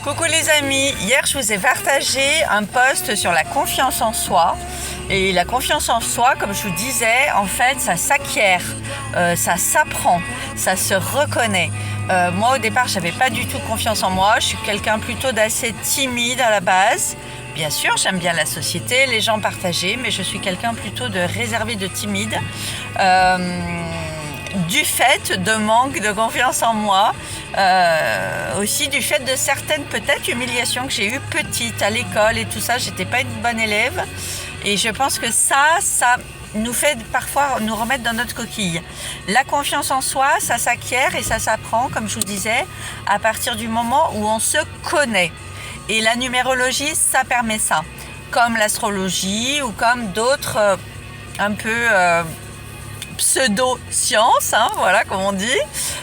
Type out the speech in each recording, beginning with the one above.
Coucou les amis, hier je vous ai partagé un post sur la confiance en soi. Et la confiance en soi, comme je vous disais, en fait ça s'acquiert, ça s'apprend, ça se reconnaît. Moi au départ j'avais pas du tout confiance en moi, je suis quelqu'un plutôt d'assez timide à la base. Bien sûr j'aime bien la société, les gens partagés, mais je suis quelqu'un plutôt de réservé, de timide. Du fait de manque de confiance en moi, aussi du fait de certaines peut-être humiliations que j'ai eues petite à l'école et tout ça, j'étais pas une bonne élève et je pense que ça nous fait parfois nous remettre dans notre coquille. La confiance en soi, ça s'acquiert et ça s'apprend, comme je vous disais, à partir du moment où on se connaît. Et la numérologie, ça permet ça, comme l'astrologie ou comme d'autres un peu pseudo-science, voilà comme on dit,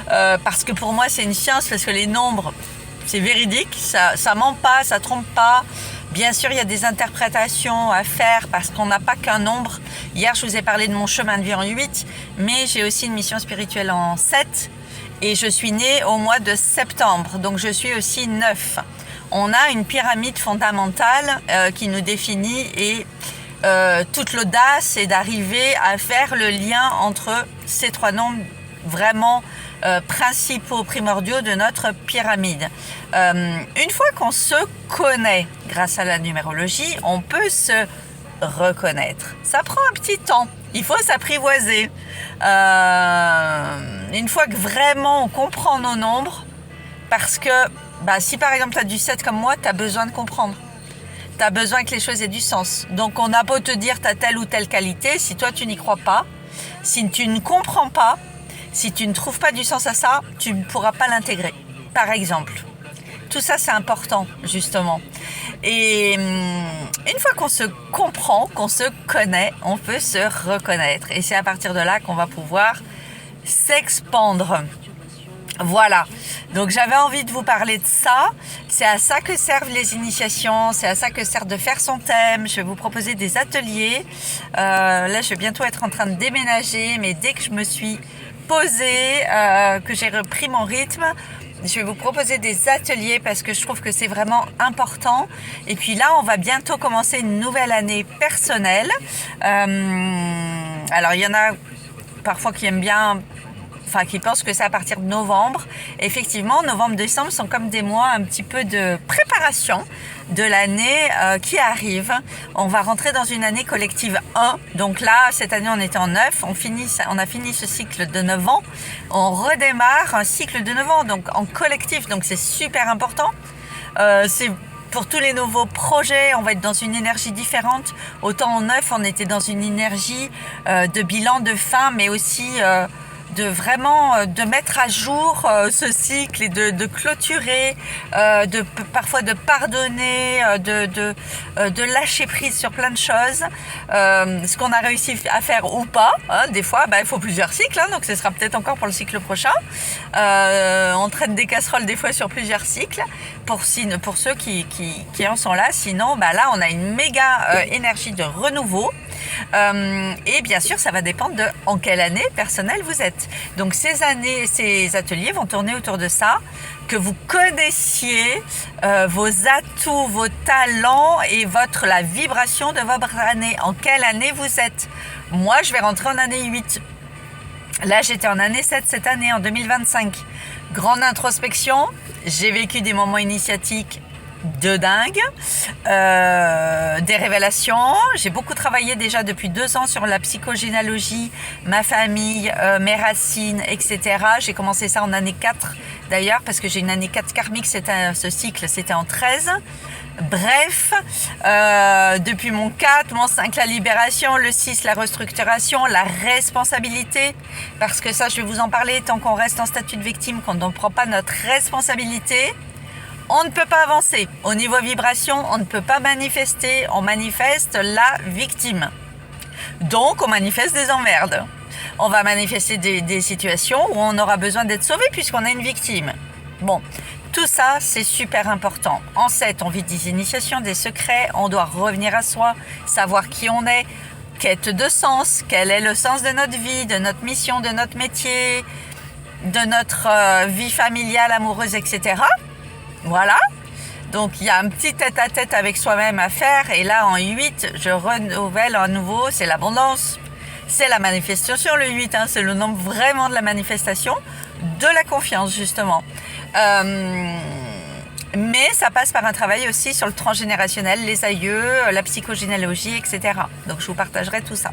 parce que pour moi c'est une science, parce que les nombres c'est véridique, ça ment pas, ça trompe pas. Bien sûr il y a des interprétations à faire parce qu'on n'a pas qu'un nombre. Hier je vous ai parlé de mon chemin de vie en 8, mais j'ai aussi une mission spirituelle en 7 et je suis née au mois de septembre, donc je suis aussi 9. On a une pyramide fondamentale qui nous définit et toute l'audace est d'arriver à faire le lien entre ces trois nombres vraiment principaux, primordiaux de notre pyramide. Une fois qu'on se connaît grâce à la numérologie, on peut se reconnaître. Ça prend un petit temps, il faut s'apprivoiser. Une fois que vraiment on comprend nos nombres, parce que si par exemple tu as du 7 comme moi, tu as besoin de comprendre. Tu as besoin que les choses aient du sens. Donc on a beau te dire tu as telle ou telle qualité, si toi tu n'y crois pas, si tu ne comprends pas, si tu ne trouves pas du sens à ça, tu ne pourras pas l'intégrer. Par exemple. Tout ça c'est important justement. Et une fois qu'on se comprend, qu'on se connaît, on peut se reconnaître. Et c'est à partir de là qu'on va pouvoir s'expandre. Voilà, donc j'avais envie de vous parler de ça. C'est à ça que servent les initiations, c'est à ça que sert de faire son thème. Je vais vous proposer des ateliers. Là, je vais bientôt être en train de déménager, mais dès que je me suis posée, que j'ai repris mon rythme, je vais vous proposer des ateliers parce que je trouve que c'est vraiment important. Et puis là, on va bientôt commencer une nouvelle année personnelle. Alors, il y en a parfois qui aiment bien... qui pensent que c'est à partir de novembre. Effectivement, novembre-décembre sont comme des mois un petit peu de préparation de l'année qui arrive. On va rentrer dans une année collective 1. Donc là, cette année, on était en 9. On a fini ce cycle de 9 ans. On redémarre un cycle de 9 ans, donc en collectif. Donc c'est super important. C'est pour tous les nouveaux projets, on va être dans une énergie différente. Autant en 9, on était dans une énergie de bilan, de fin, mais aussi... de vraiment de mettre à jour ce cycle et de clôturer, parfois de pardonner, de lâcher prise sur plein de choses, ce qu'on a réussi à faire ou pas, des fois il faut plusieurs cycles, donc ce sera peut-être encore pour le cycle prochain. On traîne des casseroles des fois sur plusieurs cycles pour ceux qui en sont là. Sinon là on a une méga énergie de renouveau. Et bien sûr ça va dépendre de en quelle année personnelle vous êtes. Donc ces ateliers vont tourner autour de ça, que vous connaissiez vos atouts, vos talents et la vibration de votre année, en quelle année vous êtes. Moi je vais rentrer en année 8. Là j'étais en année 7 cette année, en 2025. Grande introspection, j'ai vécu des moments initiatiques de dingue, des révélations. J'ai beaucoup travaillé déjà depuis 2 ans sur la psychogénéalogie, ma famille, mes racines, etc. J'ai commencé ça en année 4 d'ailleurs, parce que j'ai une année 4 karmique, ce cycle c'était en 13. Bref, depuis mon 4, mon 5, la libération, le 6, la restructuration, la responsabilité, parce que ça je vais vous en parler, tant qu'on reste en statut de victime, qu'on ne prend pas notre responsabilité, on ne peut pas avancer. Au niveau vibration, on ne peut pas manifester. On manifeste la victime. Donc, on manifeste des emmerdes. On va manifester des situations où on aura besoin d'être sauvé puisqu'on a une victime. Bon, tout ça, c'est super important. En 7, on vit des initiations, des secrets. On doit revenir à soi, savoir qui on est, quête de sens, quel est le sens de notre vie, de notre mission, de notre métier, de notre vie familiale, amoureuse, etc. Voilà. Donc il y a un petit tête-à-tête avec soi-même à faire. Et là en 8, je renouvelle à nouveau, c'est l'abondance. C'est la manifestation, le 8, hein, c'est le nombre vraiment de la manifestation, de la confiance justement. Mais ça passe par un travail aussi sur le transgénérationnel, les aïeux, la psychogénéalogie, etc. Donc je vous partagerai tout ça.